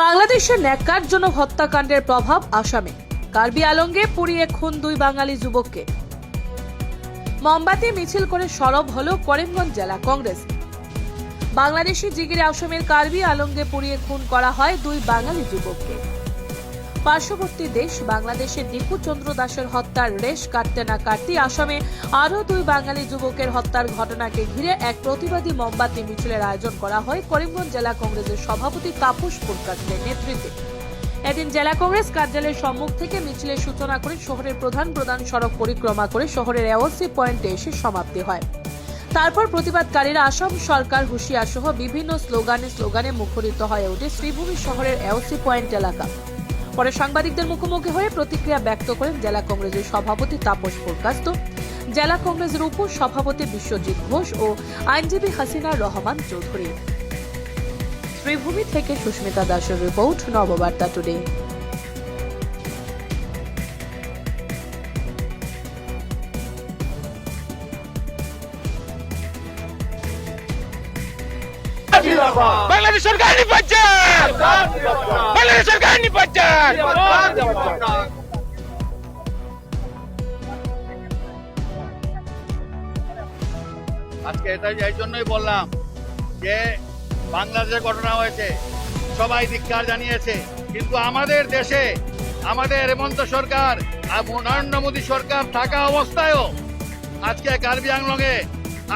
বাংলাদেশের ন্যাক্কারজনক হত্যাকাণ্ডের প্রভাব আসামে। কার্বি আলঙ্গে পুড়িয়ে খুন দুই বাঙালি যুবককে। মোমবাতি মিছিল করে সরব হল করিমগঞ্জ জেলা কংগ্রেস। বাংলাদেশি জিগিরে আসামের কার্বি আলঙ্গে পুড়িয়ে খুন করা হয় দুই বাঙালি যুবককে। পার্শ্ববর্তী দেশ বাংলাদেশের দীপু চন্দ্র দাসের হত্যার রেশ কাটতে না কাটতে আসামে আরও দুই বাঙালি যুবকের হত্যার ঘটনাকে ঘিরে এক প্রতিবাদী মোমবাতি মিছিলের আয়োজন করা হয় করিমগঞ্জ জেলা কংগ্রেসের সভাপতি তাপস পুরকায়স্থের নেতৃত্বে। এদিন জেলা কংগ্রেস কার্যালয়ের সম্মুখ থেকে মিছিলের সূচনা করে শহরের প্রধান সড়ক পরিক্রমা করে শহরের এওসি পয়েন্টে এসে সমাপ্তি হয়। তারপর প্রতিবাদকারীরা আসাম সরকার হুঁশিয়ার সহ বিভিন্ন স্লোগানে মুখরিত হয়ে ওঠে শ্রীভূমি শহরের এওসি পয়েন্ট এলাকা। পরে সাংবাদিকদের মুখোমুখি হয়ে প্রতিক্রিয়া ব্যক্ত করেন জেলা কংগ্রেসের সভাপতি তাপস পুরকায়স্থ, জেলা কংগ্রেসের উপ সভাপতি বিশ্বজিৎ ঘোষ ও আইনজীবী হাসিনার রহমান চৌধুরী। শ্রীভূমি থেকে সুস্মিতা দাসের রিপোর্ট, নববার্তা টুডে। বাংলাদেশ সরকার নির্বাচন, বাংলাদেশ সরকার নির্বাচন। আজকে এটাই এই জন্যই বললাম যে বাংলাদেশে ঘটনা হয়েছে, সবাই ধিক্কার জানিয়েছে, কিন্তু আমাদের দেশে আমাদের হেমন্ত সরকার আর নরেন্দ্র মোদী সরকার থাকা অবস্থায়ও আজকে কার্বি আংলংয়ে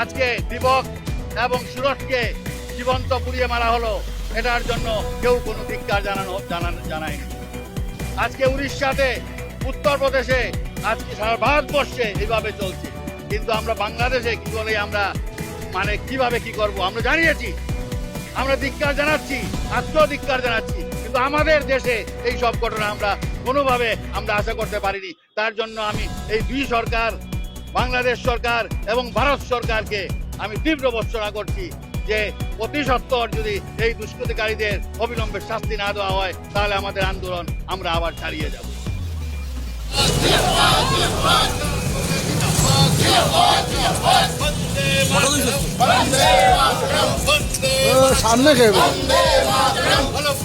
আজকে দিবক এবং সুরতকে জীবন্ত পুড়িয়ে মারা হলো। এটার জন্য কেউ কোনো ধিক্কার জানায়নি। আজকে উড়িষ্যাতে, উত্তরপ্রদেশে, আজকে সারা ভারতবর্ষে এইভাবে চলছে, কিন্তু আমরা বাংলাদেশে কি বলে আমরা কিভাবে কি করব আমরা জানিয়েছি, আমরা ধিক্কার জানাচ্ছি, আজকেও ধিক্কার জানাচ্ছি, কিন্তু আমাদের দেশে এই সব ঘটনা আমরা কোনোভাবে আমরা আশা করতে পারিনি। তার জন্য আমি এই দুই সরকার, বাংলাদেশ সরকার এবং ভারত সরকারকে আমি তীব্র ভর্ৎসনা করছি যে অতি সত্বর যদি এই দুষ্কৃতিকারীদের অবিলম্বে শাস্তি না দেওয়া হয় তাহলে আমাদের আন্দোলন আমরা আবার চালিয়ে যাব। সামনে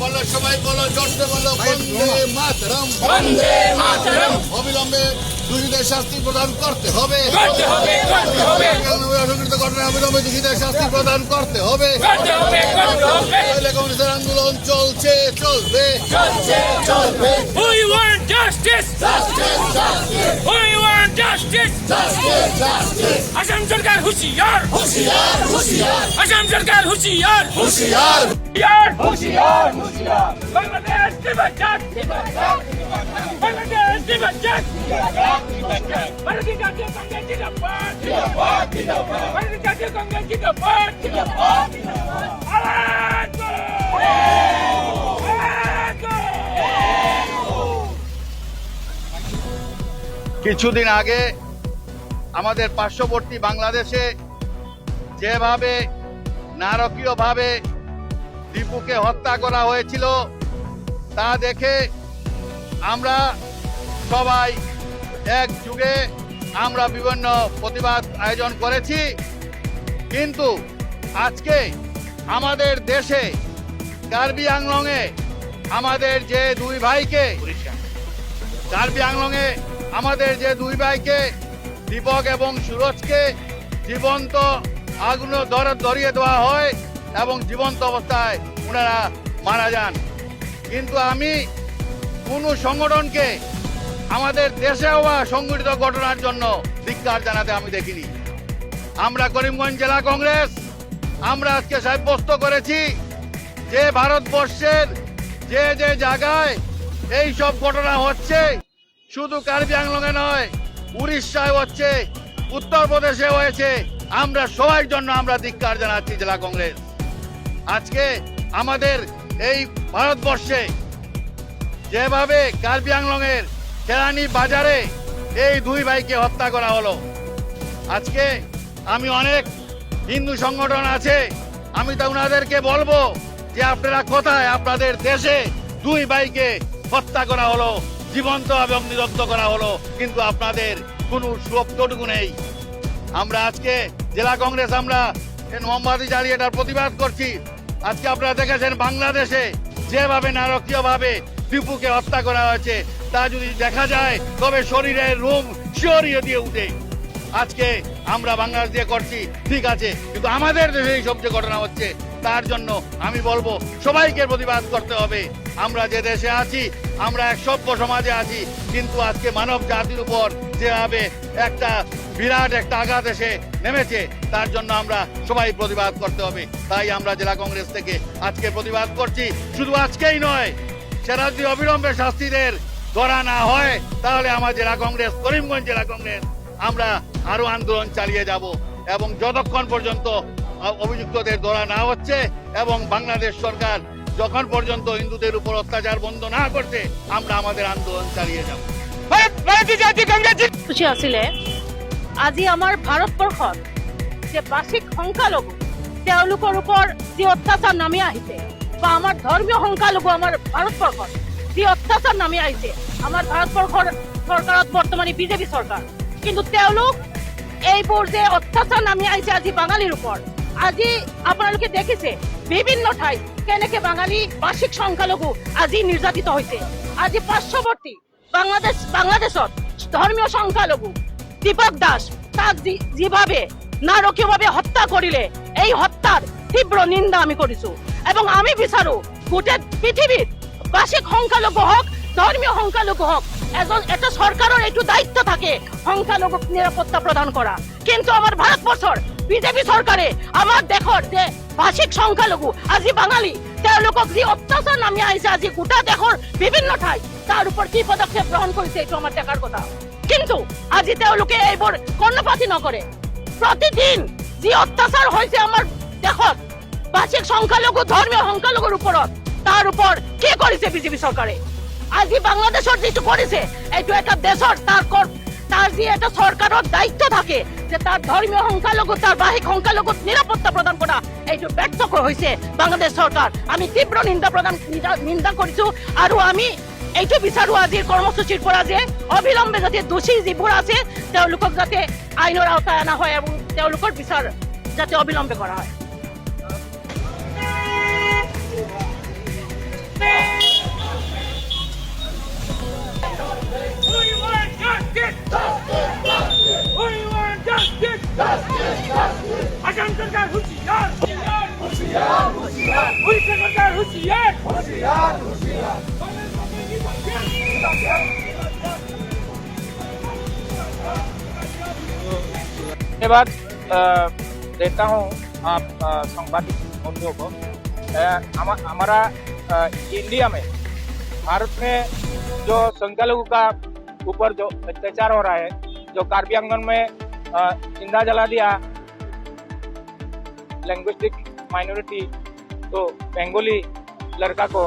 বলো সবাই বলো, জোরসে বলো, বন্দে মাতরম, বন্দে মাতরম। অবিলম্বে দোষীদের শাস্তি প্রদান করতে হবে, ঘটনা অবিলম্বে দোষীদের শাস্তি প্রদান করতে হবে। কংগ্রেসের আন্দোলন চলছে, চলবে। We want justice! We want justice! Assam সরকার হুঁশিয়ার! আসাম সরকার হুঁশিয়ার! বাংলাদেশ দিবাজাত! বাংলাদেশ দিবাজাত! ভারতীয় জাতীয় কংগ্রেস জিন্দাবাদ! ভারতীয় জাতীয় কংগ্রেস জিন্দাবাদ! আওয়াজ কিছুদিন আগে আমাদের পার্শ্ববর্তী বাংলাদেশে যেভাবে নারকীয়ভাবে দীপুকে হত্যা করা হয়েছিল তা দেখে আমরা সবাই একযুগে আমরা বিভিন্ন প্রতিবাদ আয়োজন করেছি, কিন্তু আজকে আমাদের দেশে কার্বি আংলংয়ে আমাদের যে দুই ভাইকে দীপক এবং সুরজকে জীবন্ত আগুন ধরিয়ে দেওয়া হয় এবং জীবন্ত অবস্থায় ওনারা মারা যান। কিন্তু আমি কোন সংগঠনকে আমাদের দেশে হওয়া সংঘটিত ঘটনার জন্য ধিক্কার জানাতে আমি দেখিনি। আমরা করিমগঞ্জ জেলা কংগ্রেস আমরা আজকে সাব্যস্ত করেছি যে ভারতবর্ষের যে যে জায়গায় এই সব ঘটনা হচ্ছে, শুধু কার্বি আংলংয়ে নয়, উড়িষ্যায় হচ্ছে, উত্তরপ্রদেশে হয়েছে, আমরা সবার জন্য আমরা ধিক্কার জানাচ্ছি জেলা কংগ্রেস। আজকে আমাদের এই ভারতবর্ষে যেভাবে কার্বি আংলংয়ের কেরানি বাজারে এই দুই ভাইকে হত্যা করা হলো, আজকে আমি অনেক হিন্দু সংগঠন আছে, আমি তো ওনাদেরকে বলবো যে আপনারা কোথায়, আপনাদের দেশে দুই ভাইকে হত্যা করা হলো, জীবন্ত এবং নিরুদ্ধ করা হলো, কিন্তু আপনাদের কোনো সুরক্ষাটুকু নেই। আমরা আজকে জেলা কংগ্রেস আমরা মোমবাতি জ্বালিয়ে এটার প্রতিবাদ করছি। আজকে আপনারা দেখেছেন বাংলাদেশে যেভাবে নারকীয়ভাবে দীপুকে হত্যা করা হয়েছে তা যদি দেখা যায় তবে শরীরের রোম শিহরিয়ে দিয়ে উঠে। আজকে আমরা বাংলাদেশ দিয়ে করছি ঠিক আছে, কিন্তু আমাদের দেশে এইসব যে ঘটনা হচ্ছে তার জন্য আমি বলবো সবাইকে প্রতিবাদ করতে হবে। আমরা যে দেশে আছি, আমরা এক সভ্য সমাজে আছি, কিন্তু আজকে মানব জাতির উপর যেভাবে একটা বিরাট একটা আঘাত এসে নেমেছে তার জন্য আমরা সবাই প্রতিবাদ করতে হবে। তাই আমরা জেলা কংগ্রেস থেকে আজকে প্রতিবাদ করছি। শুধু আজকেই নয়, সেটা যদি অবিলম্বে শাস্তিদের ধরা না হয় তাহলে আমার জেলা কংগ্রেস, করিমগঞ্জ জেলা কংগ্রেস আমরা আরো আন্দোলন চালিয়ে যাব এবং যতক্ষণ পর্যন্ত অভিযুক্তদের ধরা না হচ্ছে এবং বাংলাদেশ সরকার যখন পর্যন্ত হিন্দুদের উপর অত্যাচার বন্ধ না করছে আমরা আমাদের আন্দোলন চালিয়ে যাব। খুশি আছিলে আজি আমাৰ ভাৰতবৰ্ষত যে বাচিক সংখ্যালঘু তেওঁলোকৰ ওপৰত যি অত্যাচাৰ নামি আহিছে বা আমাৰ ধৰ্মীয় সংখ্যালঘু আমাৰ ভাৰতবৰ্ষত যি অত্যাচাৰ নামি আহিছে আমাৰ ভাৰতবৰ্ষৰ চৰকাৰত বৰ্তমানে বিজেপি চৰকাৰ, কিন্তু তেওঁলোক এইবোৰ যে অত্যাচাৰ নামি আহিছে আজি বাঙালীৰ ওপৰত, আজি আপোনালোকে দেখিছে বিভিন্ন ঠাইত কেনেকে বাঙালী বাচিক সংখ্যালঘু আজি নিৰ্যাতিত হৈছে। আজি পাৰ্শ্বৱৰ্তী বাংলাদেশত ধৰ্মীয় সংখ্যালঘু দীপক দাস তাক যেভাবে নারকীয়ভাবে হত্যা করিলে এই হত্যার তীব্র নিন্দা আমি করিছো এবং আমি বিচাৰো গোটেই পৃথিবীত বাচিক সংখ্যালঘু হওক ধর্মীয় সংখ্যালঘু হওক এটা সরকারের এইটো দায়িত্ব থাকে সংখ্যালঘুক নিরাপত্তা প্রদান করা, কিন্তু আমার ভারতবর্ষৰ বিজেপি চৰকাৰে আমাৰ দেশৰ যে ভাষিক সংখ্যালঘু আজি বাঙালী তেওঁলোকক যি অত্যাচাৰ নামি আহিছে আজি গোটা দেশৰ বিভিন্ন ঠাই তাৰ ওপৰত কি পদক্ষেপ গ্ৰহণ কৰিছে এইটো আমাৰ দেখাৰ কথা, কিন্তু আজি তেওঁলোকে এইবোৰ কৰ্ণপাতি নকৰে। প্ৰতিদিন যি অত্যাচাৰ হৈছে আমাৰ দেশত ভাষিক সংখ্যালঘু ধৰ্মীয় সংখ্যালঘুৰ ওপৰত তাৰ ওপৰত কি কৰিছে বিজেপি চৰকাৰে? আজি বাংলাদেশৰ যিটো কৰিছে এইটো এটা দেশৰ তাৰ যি এটা চৰকাৰৰ দায়িত্ব থাকে যে তাৰ ধৰ্মীয় সংখ্যালঘু তাৰ ভাষিক সংখ্যালঘুক নিৰাপত্তা প্ৰদান কৰা এইটো ব্যৰ্থ হৈছে বাংলাদেশ চৰকাৰ। আমি তীব্ৰ নিন্দা কৰিছো আৰু আমি এইটো বিচাৰো আজিৰ কৰ্মসূচীৰ পৰা যে অবিলম্বে যাতে দোষী যিবোৰ আছে তেওঁলোকক যাতে আইনৰ আওতায় অনা হয় এবং তেওঁলোকৰ বিচাৰ যাতে অবিলম্বে কৰা হয়। We want justice! We want justice! Assam সরকার হুঁশিয়ার! উড়িষ্যা সরকার হুঁশিয়ার! धन्यवाद देता हूँ आप संवादित बंधुओं को। हमारा इंडिया में भारत में जो संख्यालघु का ऊपर जो अत्याचार हो रहा है, जो कार्बी आंगन में जिंदा जला दिया लैंग्वेस्टिक माइनॉरिटी तो बंगाली लड़का को,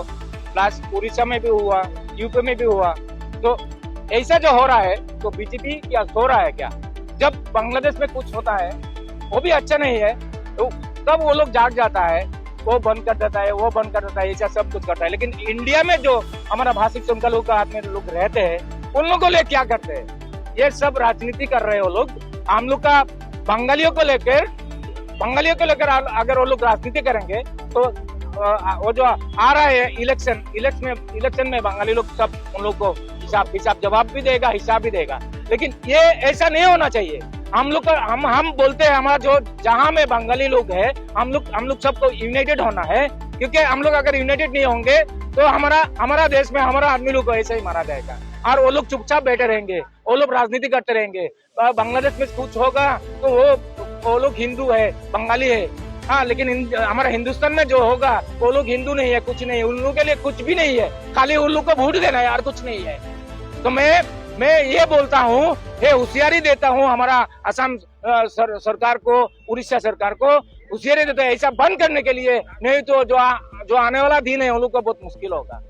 प्लस उड़ीसा में भी हुआ, यूपी में भी हुआ, तो ऐसा जो हो रहा है तो बीजेपी क्या सो रहा है क्या? जब बांग्लादेश में कुछ होता है वो भी अच्छा नहीं है तो तब वो लोग जाग जाता है, वो बंद कर देता है, वो बंद कर देता है, ऐसा सब कुछ करता है। लेकिन इंडिया में जो हमारा भाषिक संख्यालघु का आदमी लोग रहते हैं उन लोगों को ले क्या करते हैं? ये सब राजनीति कर रहे हैं वो लोग। हम लोग का बंगालियों को लेकर अगर वो लोग राजनीति करेंगे तो वो जो आ रहा है इलेक्शन में बंगाली लोग सब उन लोग को हिसाब जवाब भी देगा, हिसाब भी देगा। लेकिन ये ऐसा नहीं होना चाहिए। हम लोग का हम बोलते हैं हमारा जो जहां में बंगाली लोग है हम लोग सबको यूनाइटेड होना है, क्योंकि हम लोग अगर यूनाइटेड नहीं होंगे तो हमारा देश में हमारा आदमी लोग को ऐसे ही मारा जाएगा और वो लोग चुपचाप बैठे रहेंगे, वो लोग राजनीति करते रहेंगे। बांग्लादेश में कुछ होगा तो वो लोग हिंदू है, बंगाली है, हाँ, लेकिन हमारा हिंदुस्तान में जो होगा वो लोग हिंदू नहीं है, कुछ नहीं है, उन लोगों के लिए कुछ भी नहीं है, खाली उन लोग को वोट देना है यार, कुछ नहीं है। तो मैं ये बोलता हूँ, ये होशियारी देता हूँ हमारा असम सरकार को, उड़ीसा सरकार को होशियारी देता है ऐसा बंद करने के लिए, नहीं तो जो आने वाला दिन है उन लोग को बहुत मुश्किल होगा।